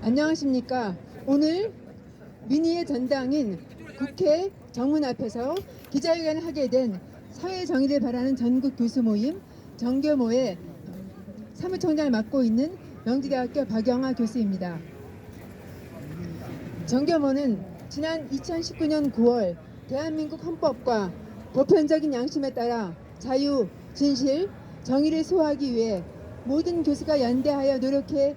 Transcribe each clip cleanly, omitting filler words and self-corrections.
안녕하십니까. 오늘 민의의 전당인 국회 정문 앞에서 기자회견을 하게 된 사회정의를 바라는 전국 교수 모임 정교모의 사무총장을 맡고 있는 명지대학교 박영하 교수입니다. 정교모는 지난 2019년 9월 대한민국 헌법과 보편적인 양심에 따라 자유, 진실, 정의를 소화하기 위해 모든 교수가 연대하여 노력해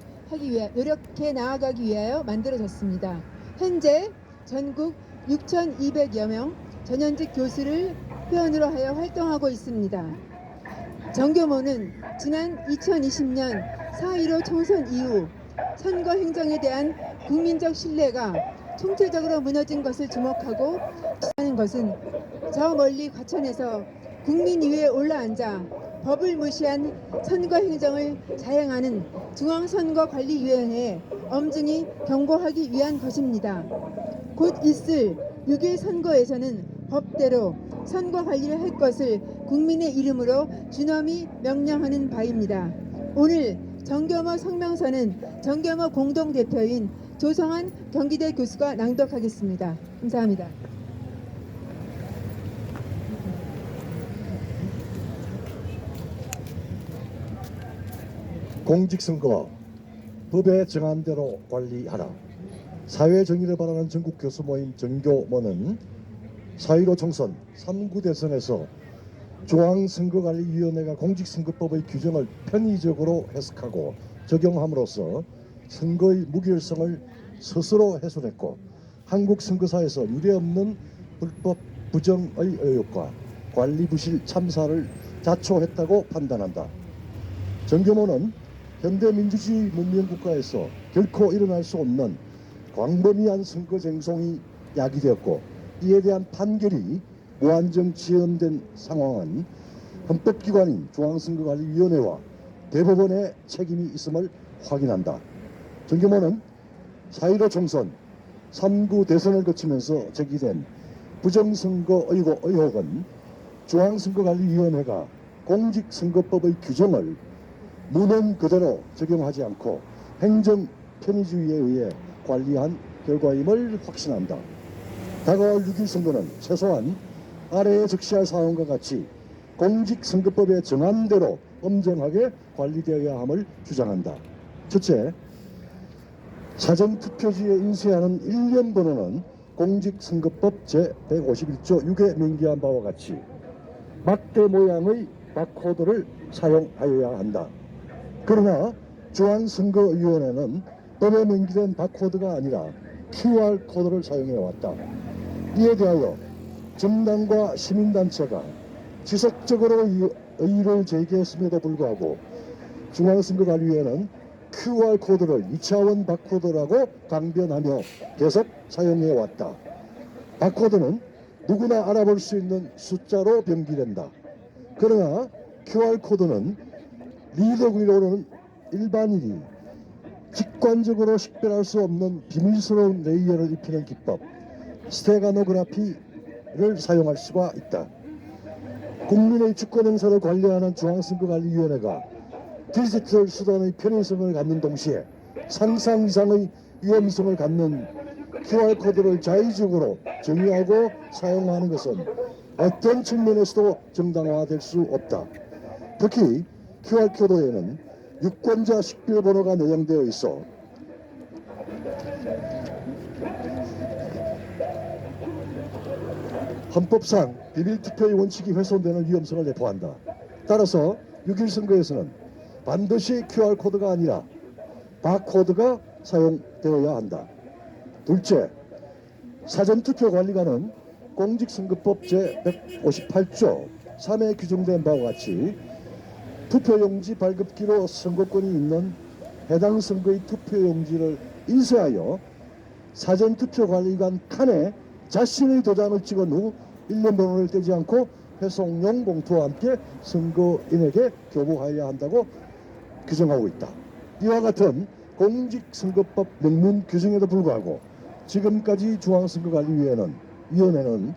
나아가기 위하여 만들어졌습니다. 현재 전국 6,200여 명 전현직 교수를 회원으로 하여 활동하고 있습니다. 정교모는 지난 2020년 4.15 총선 이후 선거 행정에 대한 국민적 신뢰가 총체적으로 무너진 것을 주목하고 하는 것은 저 멀리 과천에서 국민의회에 올라앉아 법을 무시한 선거 행정을 자행하는 중앙선거관리위원회에 엄중히 경고하기 위한 것입니다. 곧 있을 6.1 선거에서는 법대로 선거 관리를 할 것을 국민의 이름으로 준엄히 명령하는 바입니다. 오늘 정교모 성명서는 정교모 공동대표인 조성한 경기대 교수가 낭독하겠습니다. 감사합니다. 공직선거 법에 정한 대로 관리하라. 사회정의를 바라는 전국 교수 모임 정교모는 4.15 총선 3구 대선에서 중앙선거관리위원회가 공직선거법의 규정을 편의적으로 해석하고 적용함으로써 선거의 무결성을 스스로 훼손했고 한국 선거사에서 유례없는 불법 부정의 의혹과 관리 부실 참사를 자초했다고 판단한다. 정교모는 현대민주주의 문명국가에서 결코 일어날 수 없는 광범위한 선거 쟁송이 야기되었고 이에 대한 판결이 무한정 지연된 상황은 헌법기관인 중앙선거관리위원회와 대법원의 책임이 있음을 확인한다. 정교모는 4.15 총선 3구 대선을 거치면서 제기된 부정선거 의혹은 중앙선거관리위원회가 공직선거법의 규정을 문헌 그대로 적용하지 않고 행정 편의주의에 의해 관리한 결과임을 확신한다. 다가올 6.1 선거는 최소한 아래에 적시할 사항과 같이 공직선거법에 정한 대로 엄정하게 관리되어야 함을 주장한다. 첫째, 사전투표지에 인쇄하는 일련 번호는 공직선거법 제151조 6에 명기한 바와 같이 막대 모양의 바코드를 사용하여야 한다. 그러나 중앙선거위원회는 법에 명기된 바코드가 아니라 QR코드를 사용해왔다. 이에 대하여 정당과 시민단체가 지속적으로 의의를 제기했음에도 불구하고 중앙선거관리위원회는 QR코드를 2차원 바코드라고 강변하며 계속 사용해왔다. 바코드는 누구나 알아볼 수 있는 숫자로 병기된다. 그러나 QR코드는 리더기로는 일반인이 직관적으로 식별할 수 없는 비밀스러운 레이어를 입히는 기법 스테가노그래피를 사용할 수가 있다. 국민의 주권 행사를 관리하는 중앙선거관리위원회가 디지털 수단의 편의성을 갖는 동시에 상상 이상의 위험성을 갖는 QR코드를 자의적으로 정의하고 사용하는 것은 어떤 측면에서도 정당화될 수 없다. 특히 QR코드에는 유권자 식별번호가 내장되어 있어 헌법상 비밀투표의 원칙이 훼손되는 위험성을 내포한다. 따라서 6.1 선거에서는 반드시 QR코드가 아니라 바코드가 사용되어야 한다. 둘째, 사전투표관리관은 공직선거법 제158조 3에 규정된 바와 같이 투표용지 발급기로 선거권이 있는 해당 선거의 투표용지를 인쇄하여 사전투표관리관 칸에 자신의 도장을 찍은 후 일련번호를 떼지 않고 회송용 봉투와 함께 선거인에게 교부하여야 한다고 규정하고 있다. 이와 같은 공직선거법 명문 규정에도 불구하고 지금까지 중앙선거관리위원회는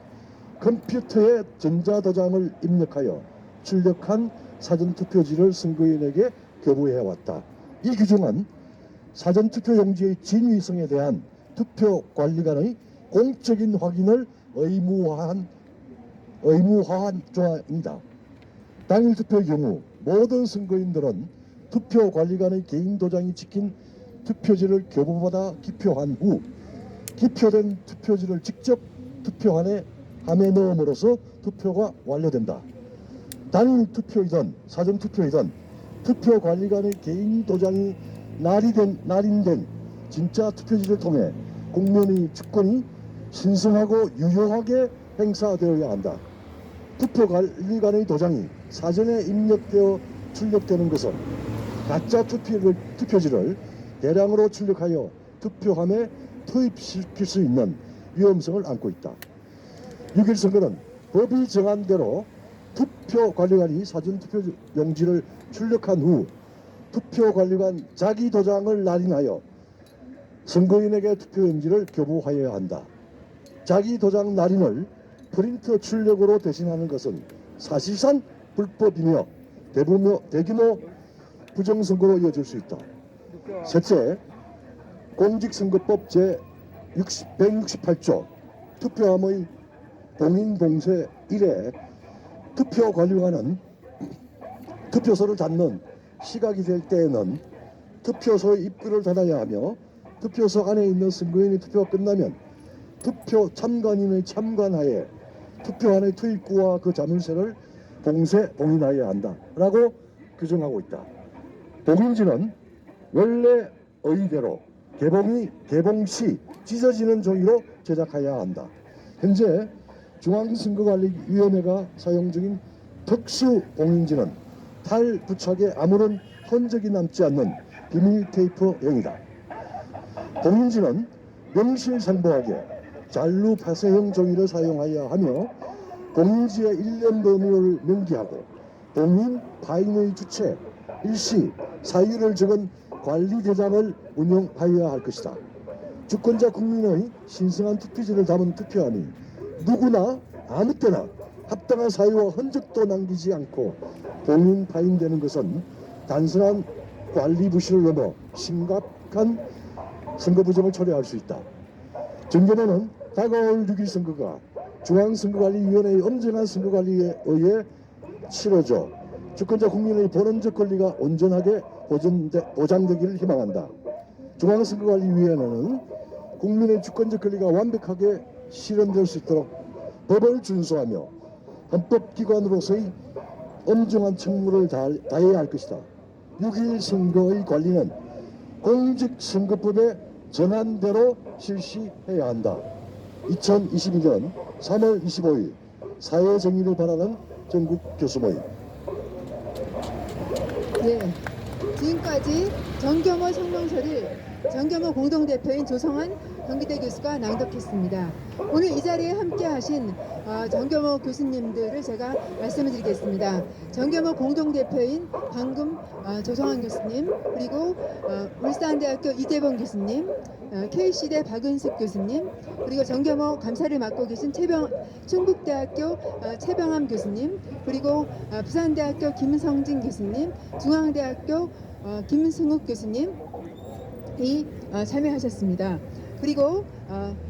컴퓨터에 전자도장을 입력하여 출력한 사전투표지를 선거인에게 교부해왔다. 이 규정은 사전투표용지의 진위성에 대한 투표관리관의 공적인 확인을 의무화한 조항입니다. 당일 투표의 경우 모든 선거인들은 투표관리관의 개인 도장이 찍힌 투표지를 교부받아 기표한 후 기표된 투표지를 직접 투표함에 넣음으로써 투표가 완료된다. 당일 투표이든 사전투표이든 투표관리관의 개인 도장이 날인된 진짜 투표지를 통해 국민의 주권이 신성하고 유효하게 행사되어야 한다. 투표관리관의 도장이 사전에 입력되어 출력되는 것은 가짜 투표지를 대량으로 출력하여 투표함에 투입시킬 수 있는 위험성을 안고 있다. 6일 선거는 법이 정한 대로 투표관리관이 사전투표용지를 출력한 후 투표관리관 자기 도장을 날인하여 선거인에게 투표용지를 교부하여야 한다. 자기 도장 날인을 프린터 출력으로 대신하는 것은 사실상 불법이며 대규모 부정선거로 이어질 수 있다. 셋째, 공직선거법 제168조 투표함의 봉인봉쇄 1에 투표관리관은 투표소를 닫는 시각이 될 때에는 투표소의 입구를 닫아야 하며 투표소 안에 있는 선거인의 투표가 끝나면 투표 참관인의 참관하에 투표함의 투입구와 그 자물쇠를 봉인하여야 한다 라고 규정하고 있다. 봉인지는 원래 의대로 개봉 시 찢어지는 종이로 제작해야 한다. 현재 중앙선거관리위원회가 사용 중인 특수 봉인지는 탈부착에 아무런 흔적이 남지 않는 비밀 테이프형이다. 봉인지는 명실상부하게 잔류 폐쇄형 종이를 사용하여야 하며 봉인지의 일련 범위를 명기하고 봉인 파인의 주체, 일시, 사유를 적은 관리대장을 운영하여야 할 것이다. 주권자 국민의 신성한 투표지를 담은 투표함이 누구나 아무 때나 합당한 사유와 흔적도 남기지 않고 봉인 파인되는 것은 단순한 관리 부실을 넘어 심각한 선거 부정을 초래할 수 있다. 정계면은 다가올 6일 선거가 중앙선거관리위원회의 엄정한 선거관리에 의해 치러져 주권자 국민의 본원적 권리가 온전하게 보장되기를 희망한다. 중앙선거관리위원회는 국민의 주권적 권리가 완벽하게 실현될 수 있도록 법을 준수하며 헌법기관으로서의 엄정한 책무를 다해야 할 것이다. 6일 선거의 관리는 공직선거법에 정한 대로 실시해야 한다. 2022년 3월 25일 사회정의를 바라는 전국 교수모임. 네, 지금까지 정겸호 성명서를 정겸호 공동대표인 조성환 경기대 교수가 낭독했습니다. 오늘 이 자리에 함께하신 정겸호 교수님들을 제가 말씀을 드리겠습니다. 정겸호 공동대표인 방금 조성환 교수님, 그리고 울산대학교 이재범 교수님, K시대 박은숙 교수님, 그리고 정겸호 감사를 맡고 계신 충북대학교 최병암 교수님, 그리고 부산대학교 김성진 교수님, 중앙대학교 김승욱 교수님이 참여하셨습니다. 그리고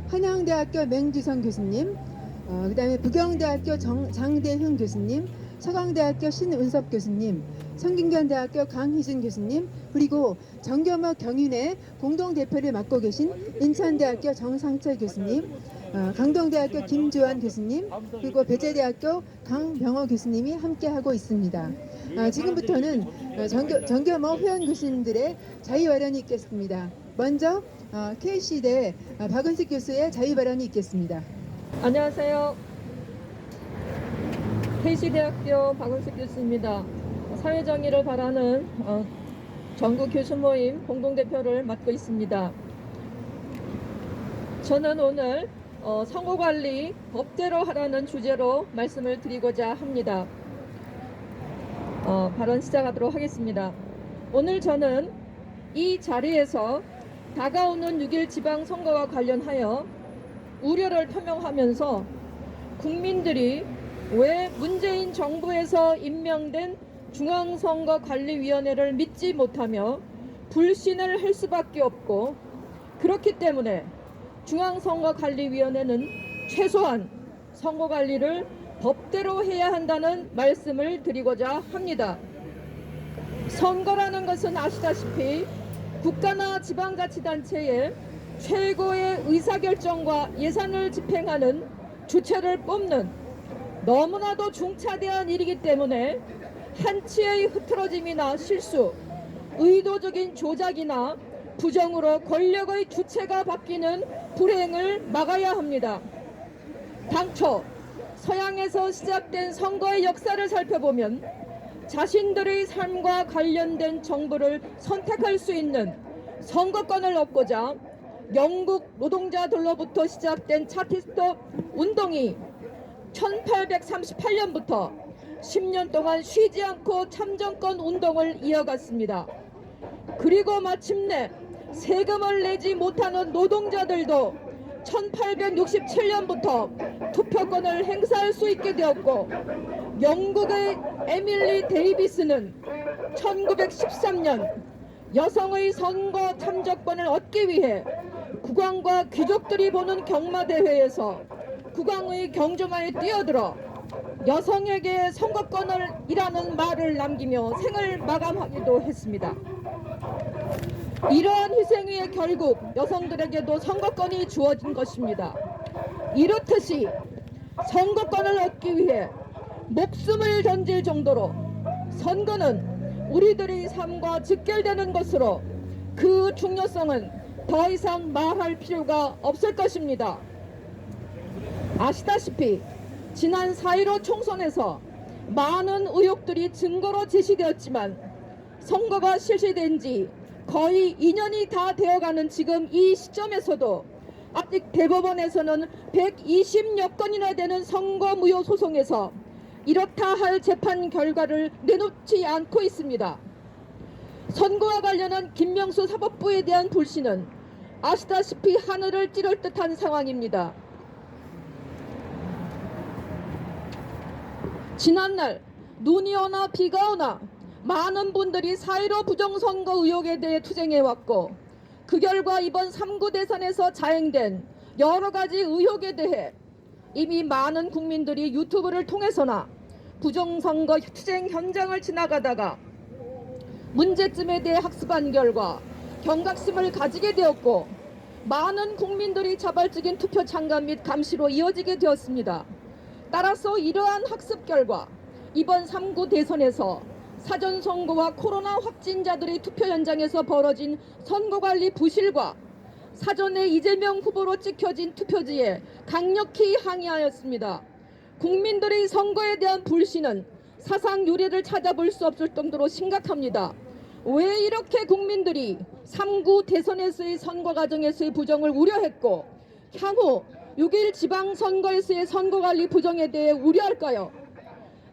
한양대학교 맹주성 교수님, 그 다음에 부경대학교 장대흥 교수님, 서강대학교 신은섭 교수님, 성균관대학교 강희준 교수님, 그리고 정겸호 경윤의 공동대표를 맡고 계신 인천대학교 정상철 교수님, 강동대학교 김주환 교수님, 그리고 배재대학교 강병호 교수님이 함께하고 있습니다. 지금부터는 정겸호 회원 교수님들의 자유 발언이 있겠습니다. 먼저 K시대 박은숙 교수의 자유 발언이 있겠습니다. 안녕하세요. K시대학교 박은숙 교수입니다. 사회정의를 바라는 전국 교수 모임 공동대표를 맡고 있습니다. 저는 오늘 선거관리 법대로 하라는 주제로 말씀을 드리고자 합니다. 발언 시작하도록 하겠습니다. 오늘 저는 이 자리에서 다가오는 6일 지방선거와 관련하여 우려를 표명하면서 국민들이 왜 문재인 정부에서 임명된 중앙선거관리위원회를 믿지 못하며 불신을 할 수밖에 없고, 그렇기 때문에 중앙선거관리위원회는 최소한 선거관리를 법대로 해야 한다는 말씀을 드리고자 합니다. 선거라는 것은 아시다시피 국가나 지방자치단체의 최고의 의사결정과 예산을 집행하는 주체를 뽑는 너무나도 중차대한 일이기 때문에 한치의 흐트러짐이나 실수, 의도적인 조작이나 부정으로 권력의 주체가 바뀌는 불행을 막아야 합니다. 당초 서양에서 시작된 선거의 역사를 살펴보면 자신들의 삶과 관련된 정보를 선택할 수 있는 선거권을 얻고자 영국 노동자들로부터 시작된 차티스트 운동이 1838년부터 10년 동안 쉬지 않고 참정권 운동을 이어갔습니다. 그리고 마침내 세금을 내지 못하는 노동자들도 1867년부터 투표권을 행사할 수 있게 되었고, 영국의 에밀리 데이비스는 1913년 여성의 선거 참정권을 얻기 위해 국왕과 귀족들이 보는 경마대회에서 국왕의 경주마에 뛰어들어 여성에게 선거권을 이라는 말을 남기며 생을 마감하기도 했습니다. 이러한 희생의 결국 여성들에게도 선거권이 주어진 것입니다. 이렇듯이 선거권을 얻기 위해 목숨을 던질 정도로 선거는 우리들의 삶과 직결되는 것으로 그 중요성은 더 이상 말할 필요가 없을 것입니다. 아시다시피 지난 4.15 총선에서 많은 의혹들이 증거로 제시되었지만 선거가 실시된 지 거의 2년이 다 되어가는 지금 이 시점에서도 아직 대법원에서는 120여 건이나 되는 선거 무효 소송에서 이렇다 할 재판 결과를 내놓지 않고 있습니다. 선거와 관련한 김명수 사법부에 대한 불신은 아시다시피 하늘을 찌를 듯한 상황입니다. 지난날 눈이 오나 비가 오나 많은 분들이 4.15 부정선거 의혹에 대해 투쟁해왔고, 그 결과 이번 3구 대선에서 자행된 여러 가지 의혹에 대해 이미 많은 국민들이 유튜브를 통해서나 부정선거 투쟁 현장을 지나가다가 문제점에 대해 학습한 결과 경각심을 가지게 되었고, 많은 국민들이 자발적인 투표 참가 및 감시로 이어지게 되었습니다. 따라서 이러한 학습 결과 이번 3구 대선에서 사전선거와 코로나 확진자들의 투표 현장에서 벌어진 선거관리 부실과 사전에 이재명 후보로 찍혀진 투표지에 강력히 항의하였습니다. 국민들의 선거에 대한 불신은 사상 유래를 찾아볼 수 없을 정도로 심각합니다. 왜 이렇게 국민들이 3구 대선에서의 선거 과정에서의 부정을 우려했고 향후 6.1 지방선거에서의 선거관리 부정에 대해 우려할까요?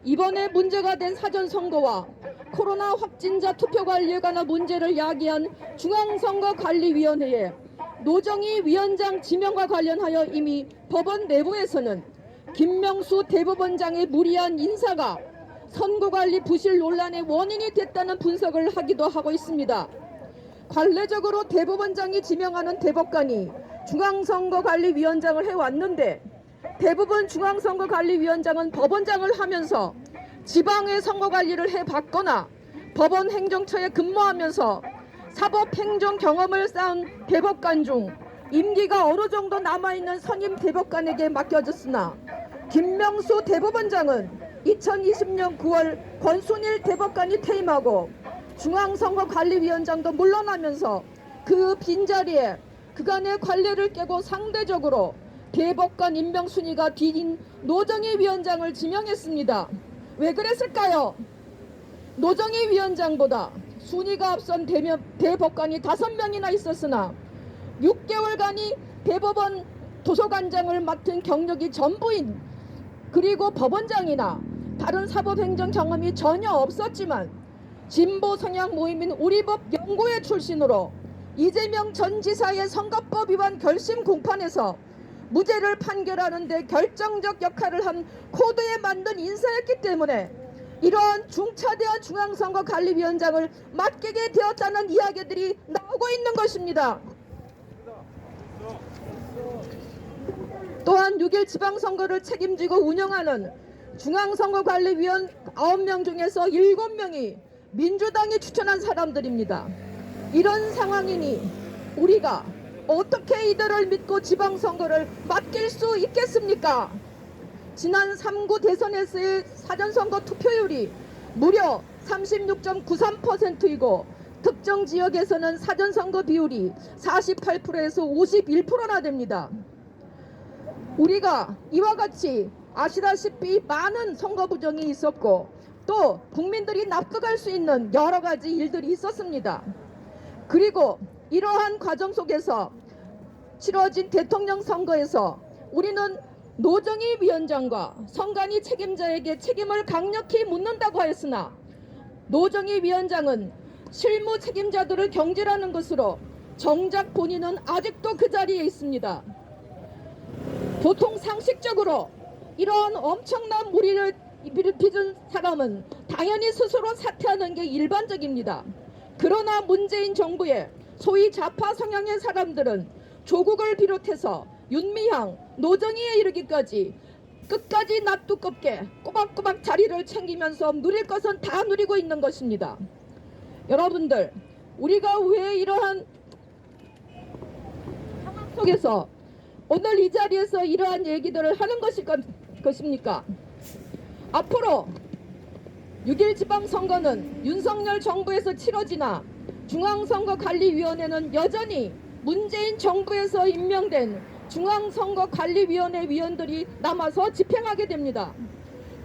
이번에 문제가 된 사전선거와 코로나 확진자 투표관리에 관한 문제를 야기한 중앙선거관리위원회에 노정희 위원장 지명과 관련하여 이미 법원 내부에서는 김명수 대법원장의 무리한 인사가 선거관리 부실 논란의 원인이 됐다는 분석을 하기도 하고 있습니다. 관례적으로 대법원장이 지명하는 대법관이 중앙선거관리위원장을 해왔는데, 대부분 중앙선거관리위원장은 법원장을 하면서 지방의 선거관리를 해봤거나 법원 행정처에 근무하면서 사법행정 경험을 쌓은 대법관 중 임기가 어느 정도 남아있는 선임 대법관에게 맡겨졌으나, 김명수 대법원장은 2020년 9월 권순일 대법관이 퇴임하고 중앙선거관리위원장도 물러나면서 그 빈자리에 그간의 관례를 깨고 상대적으로 대법관 임명 순위가 뒤진 노정희 위원장을 지명했습니다. 왜 그랬을까요? 노정희 위원장보다 순위가 앞선 대법관이 5명이나 있었으나 6개월간이 대법원 도서관장을 맡은 경력이 전부인, 그리고 법원장이나 다른 사법행정 경험이 전혀 없었지만 진보 성향 모임인 우리법 연구회 출신으로 이재명 전 지사의 선거법 위반 결심 공판에서 무죄를 판결하는 데 결정적 역할을 한 코드에 만든 인사였기 때문에 이러한 중차대한 중앙선거관리위원장을 맡기게 되었다는 이야기들이 나오고 있는 것입니다. 또한 6.1 지방선거를 책임지고 운영하는 중앙선거관리위원 9명 중에서 7명이 민주당이 추천한 사람들입니다. 이런 상황이니 우리가 어떻게 이들을 믿고 지방선거를 맡길 수 있겠습니까? 지난 3구 대선에서의 사전선거 투표율이 무려 36.93%이고 특정 지역에서는 사전선거 비율이 48%에서 51%나 됩니다. 우리가 이와 같이 아시다시피 많은 선거 부정이 있었고 또 국민들이 납득할 수 있는 여러 가지 일들이 있었습니다. 그리고 이러한 과정 속에서 치러진 대통령 선거에서 우리는 노정희 위원장과 선관위 책임자에게 책임을 강력히 묻는다고 하였으나 노정희 위원장은 실무 책임자들을 경질하는 것으로 정작 본인은 아직도 그 자리에 있습니다. 보통 상식적으로 이런 엄청난 무리를 빚은 사람은 당연히 스스로 사퇴하는 게 일반적입니다. 그러나 문재인 정부의 소위 좌파 성향의 사람들은 조국을 비롯해서 윤미향, 노정희에 이르기까지 끝까지 납득 없게 꼬박꼬박 자리를 챙기면서 누릴 것은 다 누리고 있는 것입니다. 여러분들, 우리가 왜 이러한 상황 속에서 오늘 이 자리에서 이러한 얘기들을 하는 것입니까? 앞으로 6.1 지방선거는 윤석열 정부에서 치러지나 중앙선거관리위원회는 여전히 문재인 정부에서 임명된 중앙선거관리위원회 위원들이 남아서 집행하게 됩니다.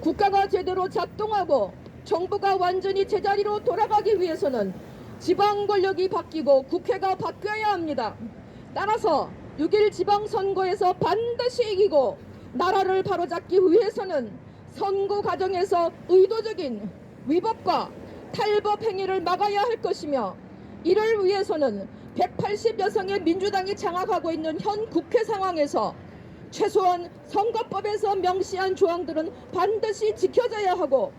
국가가 제대로 작동하고 정부가 완전히 제자리로 돌아가기 위해서는 지방 권력이 바뀌고 국회가 바뀌어야 합니다. 따라서 6.1 지방선거에서 반드시 이기고 나라를 바로잡기 위해서는 선거 과정에서 의도적인 위법과 탈법 행위를 막아야 할 것이며 이를 위해서는 180여 성의 민주당이 장악하고 있는 현 국회 상황에서 최소한 선거법에서 명시한 조항들은 반드시 지켜져야 하고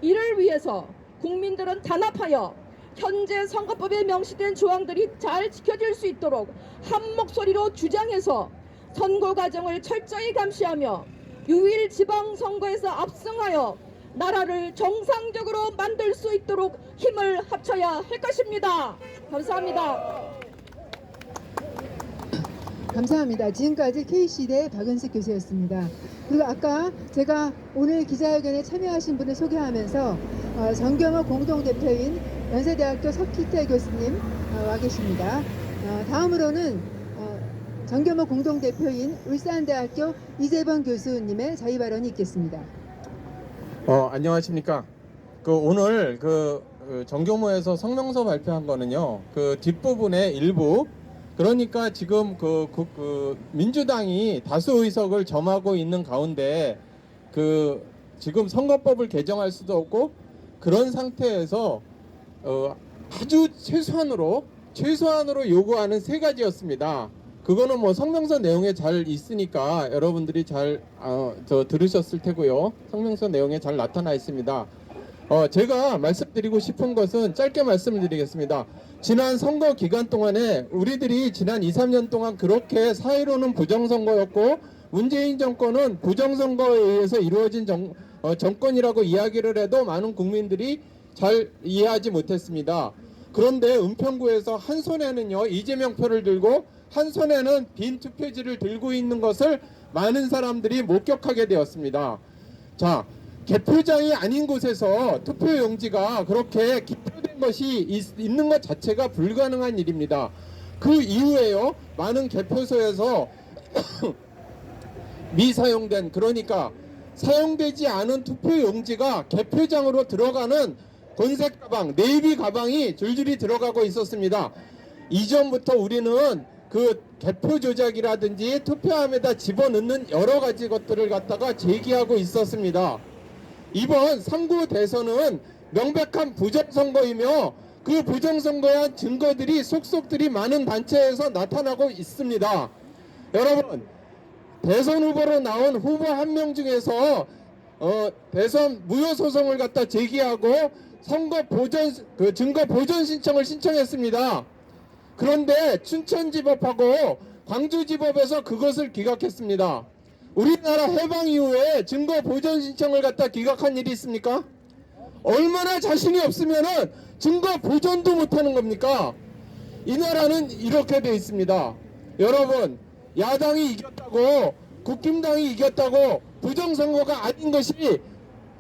이를 위해서 국민들은 단합하여 현재 선거법에 명시된 조항들이 잘 지켜질 수 있도록 한 목소리로 주장해서 선거 과정을 철저히 감시하며 6.1 지방선거에서 압승하여 나라를 정상적으로 만들 수 있도록 힘을 합쳐야 할 것입니다. 감사합니다. 감사합니다. 지금까지 K시대 박은식 교수였습니다. 그리고 아까 제가 오늘 기자회견에 참여하신 분을 소개하면서 정경호 공동대표인 연세대학교 석희태 교수님 와 계십니다. 다음으로는 정경호 공동대표인 울산대학교 이재범 교수님의 자유 발언이 있겠습니다. 안녕하십니까. 오늘 정교모에서 성명서 발표한 거는요. 뒷부분의 일부 그러니까 지금 민주당이 다수 의석을 점하고 있는 가운데 지금 선거법을 개정할 수도 없고 그런 상태에서 아주 최소한으로 요구하는 세 가지였습니다. 그거는 뭐 성명서 내용에 잘 있으니까 여러분들이 잘 들으셨을 테고요. 성명서 내용에 잘 나타나 있습니다. 제가 말씀드리고 싶은 것은 짧게 말씀을 드리겠습니다. 지난 선거 기간 동안에 우리들이 지난 2, 3년 동안 그렇게 사회로는 부정선거였고 문재인 정권은 부정선거에 의해서 이루어진 정권이라고 이야기를 해도 많은 국민들이 잘 이해하지 못했습니다. 그런데 은평구에서 한 손에는요 이재명 표를 들고 한 손에는 빈 투표지를 들고 있는 것을 많은 사람들이 목격하게 되었습니다. 자, 개표장이 아닌 곳에서 투표용지가 그렇게 기표된 것이 있는 것 자체가 불가능한 일입니다. 그 이후에요 많은 개표소에서 미사용된 그러니까 사용되지 않은 투표용지가 개표장으로 들어가는 본색 가방, 네이비 가방이 줄줄이 들어가고 있었습니다. 이전부터 우리는 개표 조작이라든지 투표함에다 집어넣는 여러 가지 것들을 갖다가 제기하고 있었습니다. 이번 3구 대선은 명백한 부정선거이며 그 부정선거에 한 증거들이 속속들이 많은 단체에서 나타나고 있습니다. 여러분, 대선 후보로 나온 후보 한 명 중에서 대선 무효 소송을 갖다 제기하고 선거 보전 증거 보전 신청을 신청했습니다. 그런데 춘천지법하고 광주지법에서 그것을 기각했습니다. 우리나라 해방 이후에 증거 보전 신청을 갖다 기각한 일이 있습니까? 얼마나 자신이 없으면은 증거 보전도 못하는 겁니까? 이 나라는 이렇게 돼 있습니다. 여러분, 야당이 이겼다고, 국힘당이 이겼다고 부정선거가 아닌 것이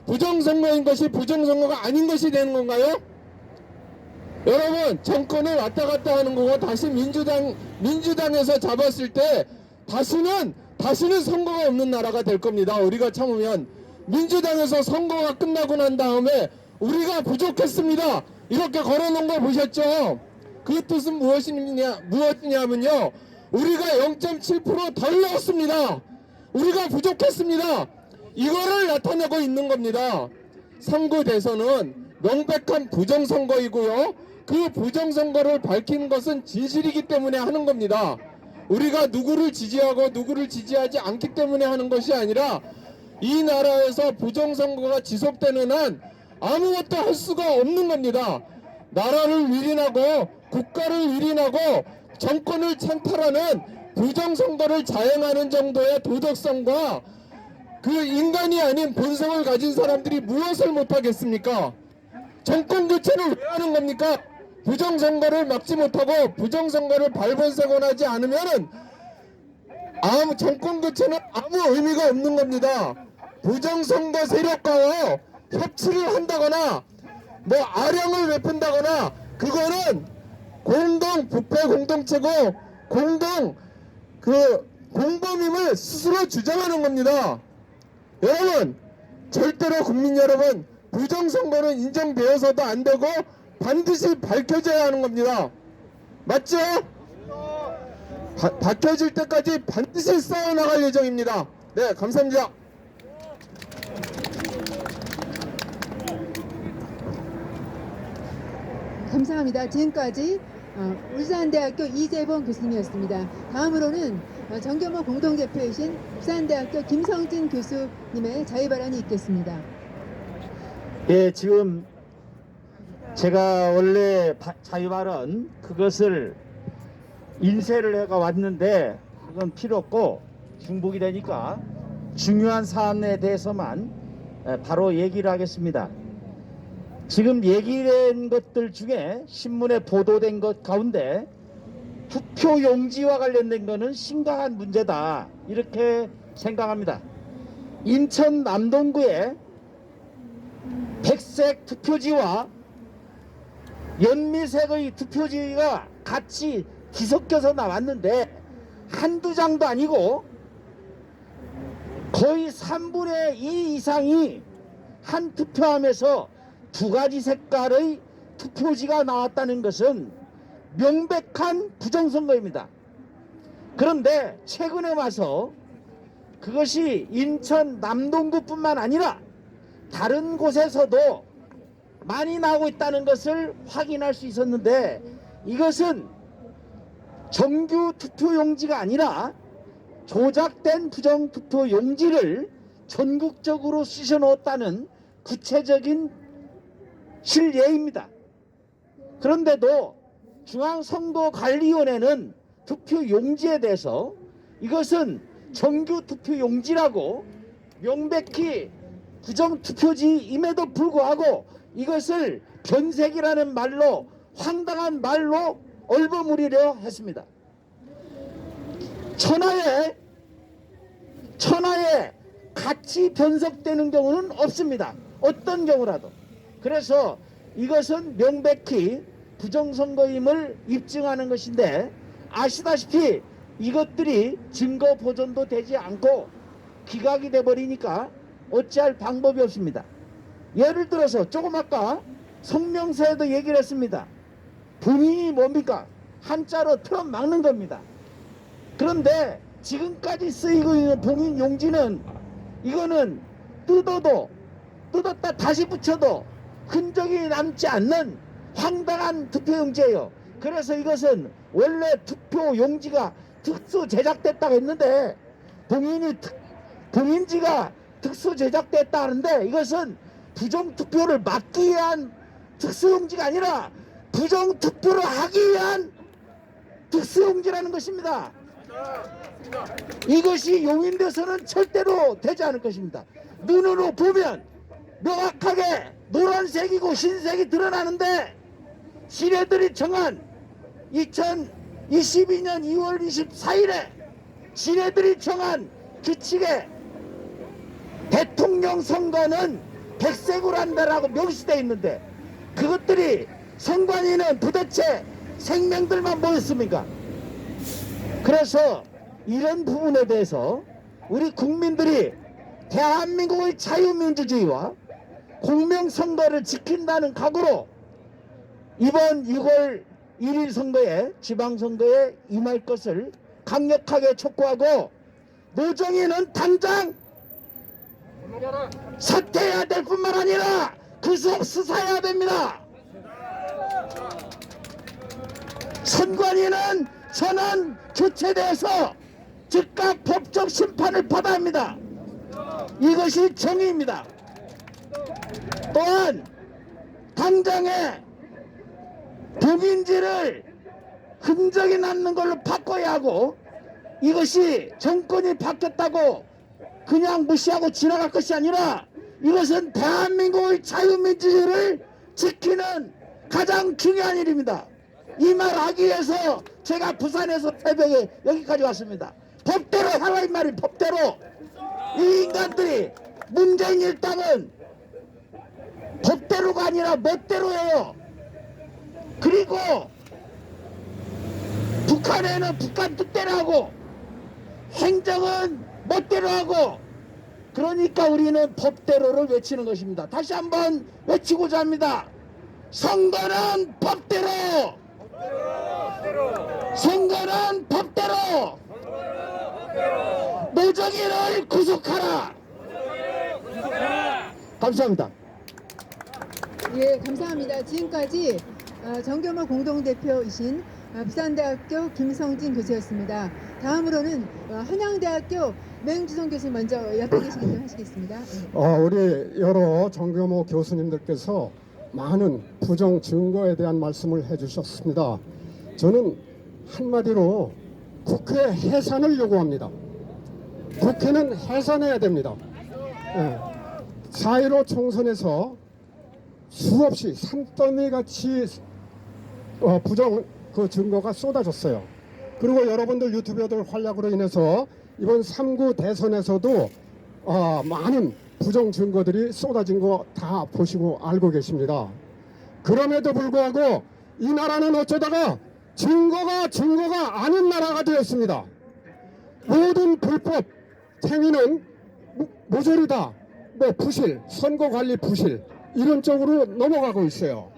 부정선거인 것이 부정선거가 아닌 것이 되는 건가요? 여러분, 정권을 왔다 갔다 하는 거고 다시 민주당에서 잡았을 때 다시는 선거가 없는 나라가 될 겁니다. 우리가 참으면. 민주당에서 선거가 끝나고 난 다음에 우리가 부족했습니다, 이렇게 걸어놓은 거 보셨죠? 그 뜻은 무엇이냐면요, 우리가 0.7% 덜 넣었습니다. 우리가 부족했습니다. 이거를 나타내고 있는 겁니다. 3구 대선은 명백한 부정선거이고요, 그 부정선거를 밝히는 것은 진실이기 때문에 하는 겁니다. 우리가 누구를 지지하고 누구를 지지하지 않기 때문에 하는 것이 아니라 이 나라에서 부정선거가 지속되는 한 아무것도 할 수가 없는 겁니다. 나라를 위린하고 국가를 위린하고 정권을 찬탈하는 부정선거를 자행하는 정도의 도덕성과 그 인간이 아닌 본성을 가진 사람들이 무엇을 못하겠습니까? 정권 교체를 왜 하는 겁니까? 부정선거를 막지 못하고 부정선거를 발본색원하지 않으면은 정권 교체는 아무 의미가 없는 겁니다. 부정선거 세력과 협치를 한다거나 뭐 아령을 베푼다거나 그거는 공동 부패 공동체고 공범임을 스스로 주장하는 겁니다. 여러분, 절대로 국민 여러분, 부정선거는 인정되어서도 안 되고 반드시 밝혀져야 하는 겁니다. 맞죠? 밝혀질 때까지 반드시 싸워나갈 예정입니다. 네, 감사합니다. 감사합니다. 지금까지 울산대학교 이재봉 교수님이었습니다. 다음으로는 정겸호 공동대표이신 부산대학교 김성진 교수님의 자유발언이 있겠습니다. 예, 지금 제가 원래 자유발언 그것을 인쇄를 해가 왔는데 그건 필요 없고 중복이 되니까 중요한 사안에 대해서만 바로 얘기를 하겠습니다. 지금 얘기된 것들 중에 신문에 보도된 것 가운데 투표 용지와 관련된 것은 심각한 문제다, 이렇게 생각합니다. 인천 남동구에 백색 투표지와 연미색의 투표지가 같이 뒤섞여서 나왔는데 한두 장도 아니고 거의 3분의 2 이상이 한 투표함에서 두 가지 색깔의 투표지가 나왔다는 것은 명백한 부정선거입니다. 그런데 최근에 와서 그것이 인천 남동구뿐만 아니라 다른 곳에서도 많이 나오고 있다는 것을 확인할 수 있었는데, 이것은 정규 투표용지가 아니라 조작된 부정투표용지를 전국적으로 쑤셔 넣었다는 구체적인 실예입니다. 그런데도 중앙선거관리위원회는 투표용지에 대해서 이것은 정규 투표용지라고 명백히 부정투표지임에도 불구하고 이것을 변색이라는 말로, 황당한 말로 얼버무리려 했습니다. 천하에 같이 변색되는 경우는 없습니다. 어떤 경우라도. 그래서 이것은 명백히 부정선거임을 입증하는 것인데, 아시다시피 이것들이 증거 보존도 되지 않고 기각이 돼버리니까 어찌할 방법이 없습니다. 예를 들어서 조금 아까 성명서에도 얘기를 했습니다. 봉인이 뭡니까? 한자로 틀어 막는 겁니다. 그런데 지금까지 쓰이고 있는 봉인 용지는 이거는 뜯었다 다시 붙여도 흔적이 남지 않는 황당한 투표용지예요. 그래서 이것은 원래 투표용지가 특수 제작됐다고 했는데 봉인지가 특수 제작됐다 하는데 이것은 부정투표를 막기 위한 특수용지가 아니라 부정투표를 하기 위한 특수용지라는 것입니다. 이것이 용인돼서는 절대로 되지 않을 것입니다. 눈으로 보면 명확하게 노란색이고 흰색이 드러나는데 지네들이 정한 2022년 2월 24일에 지네들이 정한 규칙에 대통령 선거는 백색으로 한다라고 명시되어 있는데 그것들이 선관위는 도대체 생명들만 모였습니까? 그래서 이런 부분에 대해서 우리 국민들이 대한민국의 자유민주주의와 공명선거를 지킨다는 각오로 이번 6월 1일 선거에 지방선거에 임할 것을 강력하게 촉구하고 노정희는 당장 사퇴해야 될 뿐만 아니라 구속 수사해야 됩니다. 선관위는 전원 교체돼서 즉각 법적 심판을 받아야 합니다. 이것이 정의입니다. 또한 당장에 봉인지를 흔적이 남는 걸로 바꿔야 하고 이것이 정권이 바뀌었다고 그냥 무시하고 지나갈 것이 아니라 이것은 대한민국의 자유민주주의를 지키는 가장 중요한 일입니다. 이 말 하기 위해서 제가 부산에서 새벽에 여기까지 왔습니다. 법대로 하라 이 말이 법대로. 이 인간들이 문재인 일당은 법대로가 아니라 멋대로예요. 그리고 북한에는 북한 뜻대로 하고 행정은 멋대로 하고 그러니까 우리는 법대로를 외치는 것입니다. 다시 한번 외치고자 합니다. 선거는 법대로! 선거는 법대로! 노정희를 구속하라! 감사합니다. 예, 감사합니다. 지금까지 정겸호 공동대표이신 부산대학교 김성진 교수였습니다. 다음으로는 한양대학교 맹주성 교수 먼저 옆에 계시겠습니다. 하시겠습니다. 우리 여러 정겸호 교수님들께서 많은 부정 증거에 대한 말씀을 해주셨습니다. 저는 한마디로 국회 해산을 요구합니다. 국회는 해산해야 됩니다. 4.15 총선에서 수없이 산더미같이 부정 증거가 쏟아졌어요. 그리고 여러분들 유튜버들 활약으로 인해서 이번 3구 대선에서도 많은 부정 증거들이 쏟아진 거 다 보시고 알고 계십니다. 그럼에도 불구하고 이 나라는 어쩌다가 증거가 아닌 나라가 되었습니다. 모든 불법 행위는 모조리 다 부실, 선거관리 부실 이런 쪽으로 넘어가고 있어요.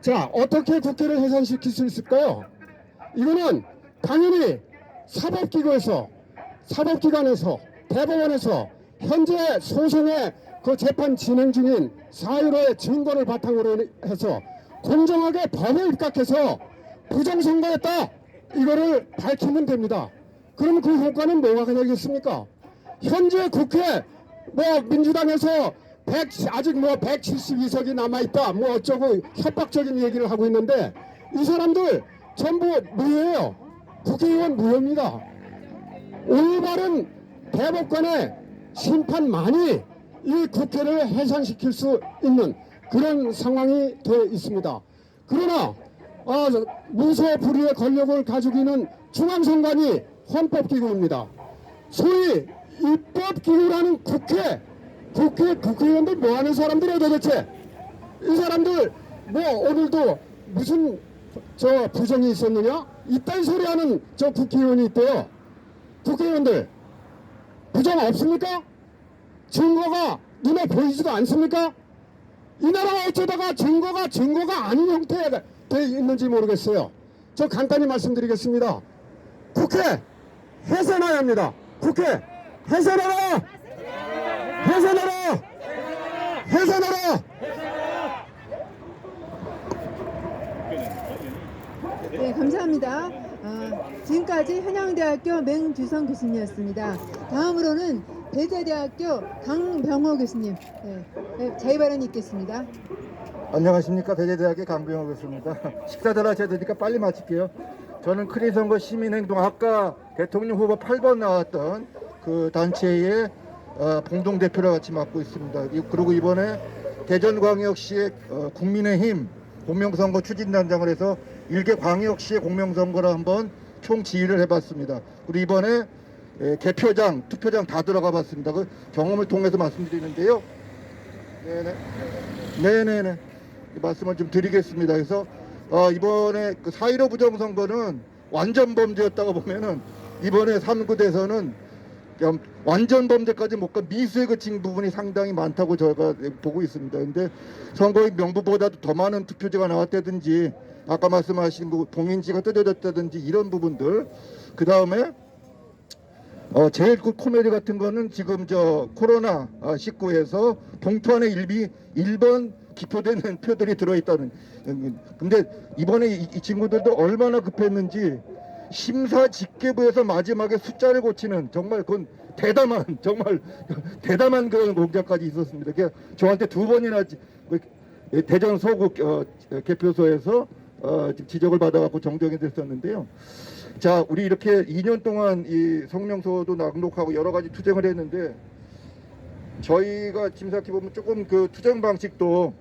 자, 어떻게 국회를 해산시킬 수 있을까요? 이거는 당연히 사법기관에서 대법원에서 현재 소송의 그 재판 진행 중인 4.15의 증거를 바탕으로 해서 공정하게 법을 입각해서 부정선거였다 이거를 밝히면 됩니다. 그럼 그 효과는 뭐가 되겠습니까? 현재 국회 민주당에서 아직 172석이 남아있다 어쩌고 협박적인 얘기를 하고 있는데 이 사람들 전부 무효예요. 국회의원 무효입니다. 올바른 대법관의 심판만이 이 국회를 해산시킬 수 있는 그런 상황이 되어 있습니다. 그러나 무소불위의 권력을 가지고 있는 중앙선관위 헌법기구입니다. 소위 입법기구라는 국회의원들 뭐하는 사람들이에요 도대체? 이 사람들 오늘도 무슨 부정이 있었느냐? 이딴 소리하는 국회의원이 있대요. 국회의원들 부정 없습니까? 증거가 눈에 보이지도 않습니까? 이 나라가 어쩌다가 증거가 아닌 형태에 되어 있는지 모르겠어요. 저 간단히 말씀드리겠습니다. 국회 해산해야 합니다. 국회 해산하라! 해산하라! 해산하라! 네, 감사합니다. 지금까지 한양대학교 맹주성 교수님이었습니다. 다음으로는 대제대학교 강병호 교수님, 자유 발언이 있겠습니다. 안녕하십니까. 대제대학의 강병호 교수입니다. 식사들 하셔야 되니까 빨리 마칠게요. 저는 크리선거 시민행동학과 대통령 후보 8번 나왔던 그 단체의 공동대표를 같이 맡고 있습니다. 그리고 이번에 대전광역시의 국민의힘 공명선거 추진단장을 해서 일개 광역시의 공명선거를 한번 총지휘를 해봤습니다. 그리고 이번에 개표장, 투표장 다 들어가 봤습니다. 그 경험을 통해서 말씀드리는데요. 네네네. 말씀을 좀 드리겠습니다. 그래서 이번에 그 4.15 부정선거는 완전 범죄였다고 보면은 이번에 3구대에서는 완전 범죄까지 못 가 미수에 그친 부분이 상당히 많다고 저희가 보고 있습니다. 근데 선거인 명부보다도 더 많은 투표지가 나왔다든지 아까 말씀하신 그 봉인지가 뜯어졌다든지 이런 부분들, 그 다음에 제일 그 코미디 같은 거는 지금 저 코로나 19에서 봉투 안에 1번 기표되는 표들이 들어있다는. 근데 이번에 이 친구들도 얼마나 급했는지 심사 집계부에서 마지막에 숫자를 고치는 정말 그건 정말 대담한 그런 공작까지 있었습니다. 그러니까 저한테 2번이나 대전 서구 개표소에서 지적을 받아갖고 정정이 됐었는데요. 자, 우리 이렇게 2년 동안 이 성명서도 낭독하고 여러 가지 투쟁을 했는데 저희가 지금 생각해 보면 조금 그 투쟁 방식도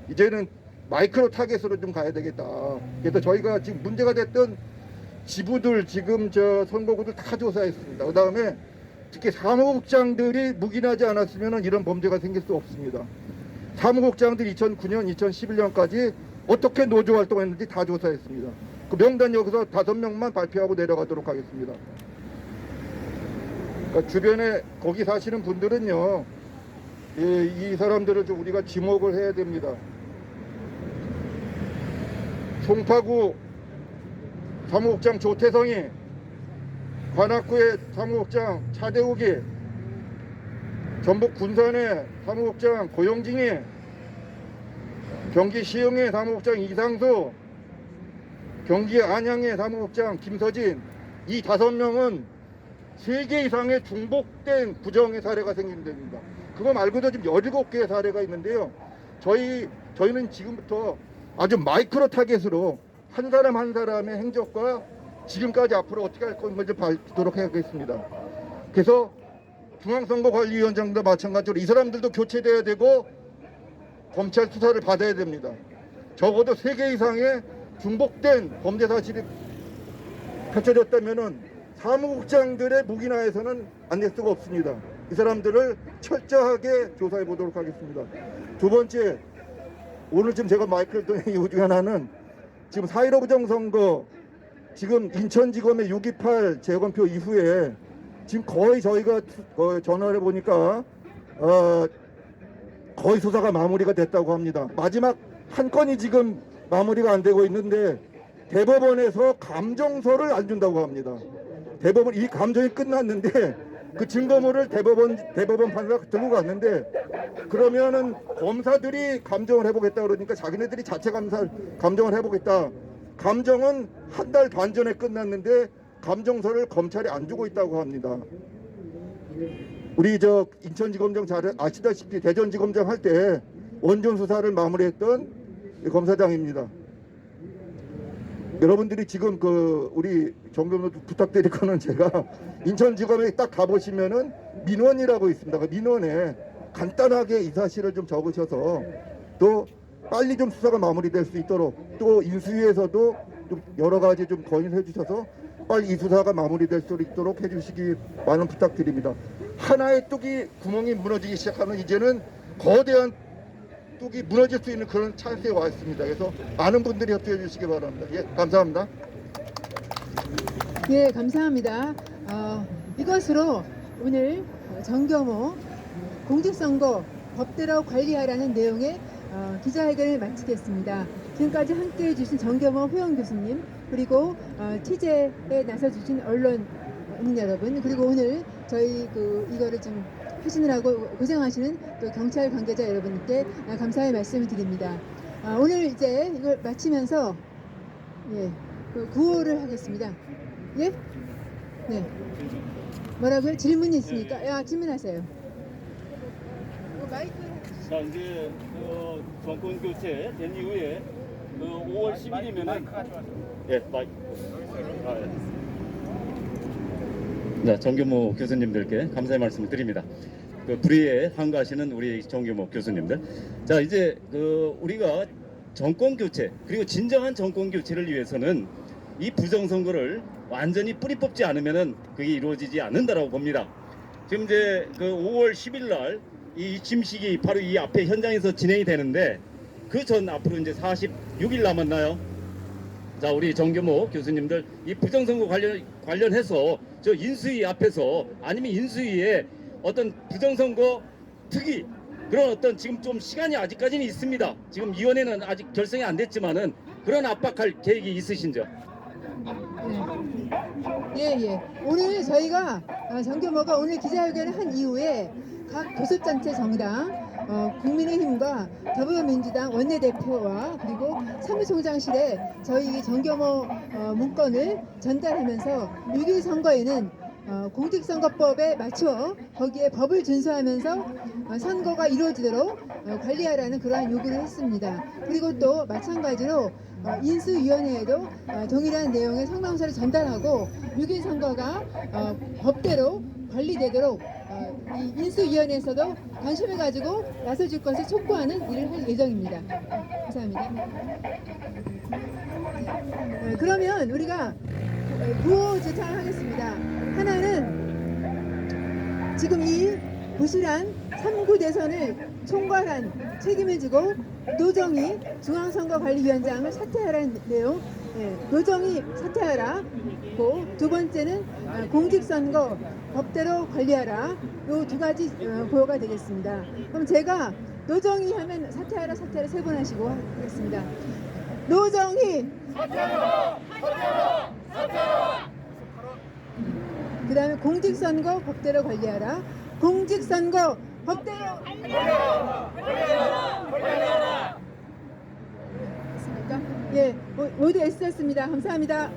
이제는 마이크로 타겟으로 좀 가야 되겠다. 그래서 저희가 지금 문제가 됐던 지부들 지금 저 선거구들 다 조사했습니다. 그 다음에 특히 사무국장들이 묵인하지 않았으면 이런 범죄가 생길 수 없습니다. 사무국장들이 2009년, 2011년까지 어떻게 노조 활동했는지 다 조사했습니다. 그 명단 여기서 5명만 발표하고 내려가도록 하겠습니다. 그러니까 주변에 거기 사시는 분들은요, 이 사람들을 좀 우리가 지목을 해야 됩니다. 송파구 사무국장 조태성이, 관악구의 사무국장 차대욱이, 전북 군산의 사무국장 고용진이, 경기 시흥의 사무국장 이상수, 경기 안양의 사무국장 김서진, 이 5명은 3개 이상의 중복된 부정의 사례가 생기는 됩니다. 그거 말고도 지금 17개의 사례가 있는데요. 저희는 지금부터 아주 마이크로 타겟으로 한 사람 한 사람의 행적과 지금까지 앞으로 어떻게 할 건지 밝히도록 하겠습니다. 그래서 중앙선거관리위원장도 마찬가지로 이 사람들도 교체돼야 되고 검찰 수사를 받아야 됩니다. 적어도 3개 이상의 중복된 범죄 사실이 펼쳐졌다면은 사무국장들의 묵인하에서는 안 될 수가 없습니다. 이 사람들을 철저하게 조사해 보도록 하겠습니다. 두 번째, 오늘 지금 제가 마이크를 든 이유 중에 하나는 지금 4.15 부정선거 지금 인천지검의 628 재검표 이후에 지금 거의 저희가 전화를 해보니까 거의 수사가 마무리가 됐다고 합니다. 마지막 한 건이 지금 마무리가 안 되고 있는데 대법원에서 감정서를 안 준다고 합니다. 대법원 이 감정이 끝났는데 그 증거물을 대법원 판사가 들고 갔는데 그러면은 검사들이 감정을 해보겠다 그러니까 자기네들이 자체 감정을 해보겠다. 감정은 한 달 반 전에 끝났는데 감정서를 검찰이 안 주고 있다고 합니다. 우리 저 인천지검장 잘 아시다시피 대전지검장 할 때 원전 수사를 마무리했던 검사장입니다. 여러분들이 지금 우리 정경도 부탁드릴 거는 제가 인천지검에 딱 가보시면은 민원이라고 있습니다. 그 민원에 간단하게 이 사실을 좀 적으셔서 또 빨리 좀 수사가 마무리될 수 있도록 또 인수위에서도 좀 여러 가지 좀 건의를 해주셔서 빨리 이 수사가 마무리될 수 있도록 해주시기 많은 부탁드립니다. 하나의 뚝이 구멍이 무너지기 시작하면 이제는 거대한 뚝이 무너질 수 있는 그런 찬스에 와 있습니다. 그래서 많은 분들이 협조해 주시기 바랍니다. 예, 감사합니다. 예, 감사합니다. 이것으로 오늘 정겸호 공직선거 법대로 관리하라는 내용의 기자회견을 마치겠습니다. 지금까지 함께해 주신 정겸호 후영 교수님, 그리고 취재에 나서주신 언론인 여러분, 그리고 오늘 저희 이거를 좀 하시느라고 고생하시는 또 경찰 관계자 여러분께 감사의 말씀을 드립니다. 오늘 이제 이걸 마치면서 구호를 하겠습니다. 예? 네. 뭐라고요? 질문이 있으니까. 야, 질문하세요. 마이크. 자, 이제 정권 교체 된 이후에 5월 10일이면은 예, 마이크. 아, 예. 자, 정규모 교수님들께 감사의 말씀을 드립니다. 불의에 항거하시는 우리 정규모 교수님들. 자, 이제 우리가 정권 교체 그리고 진정한 정권 교체를 위해서는 이 부정선거를 완전히 뿌리 뽑지 않으면은 그게 이루어지지 않는다라고 봅니다. 지금 이제 5월 10일 날 이 침식이 바로 이 앞에 현장에서 진행이 되는데 그 전 앞으로 이제 46일 남았나요? 자, 우리 정규모 교수님들 이 부정선거 관련해서 저 인수위 앞에서 아니면 인수위에 어떤 부정선거 특위 그런 어떤 지금 좀 시간이 아직까지는 있습니다. 지금 위원회는 아직 결성이 안 됐지만은 그런 압박할 계획이 있으신죠? 예. 오늘 저희가 정규모가 오늘 기자회견을 한 이후에 각 교섭단체 정당 국민의힘과 더불어민주당 원내대표와 그리고 사무총장실에 저희 정규모 문건을 전달하면서 6일 선거에는 공직선거법에 맞춰 거기에 법을 준수하면서 선거가 이루어지도록 관리하라는 그러한 요구를 했습니다. 그리고 또 마찬가지로 인수위원회에도 동일한 내용의 성명서를 전달하고 6일 선거가 법대로 관리되도록 이 인수위원회에서도 관심을 가지고 나서줄 것을 촉구하는 일을 할 예정입니다. 감사합니다. 그러면 우리가 구호 제창을 하겠습니다. 하나는 지금 이 부실한 3구 대선을 총괄한 책임을 지고 노정희 중앙선거관리위원장을 사퇴하라는 내용, 노정희 사퇴하라고, 두 번째는 공직선거 법대로 관리하라, 요 두 가지 보호가 되겠습니다. 그럼 제가 노정희 하면 사퇴하라 세 번 하시고 하겠습니다. 노정희 사퇴하라. 그 다음에 공직선거 법대로 관리하라. 공직선거 법대로 관리하라. 됐습니까? 예, 모두 애쓰셨습니다. 감사합니다.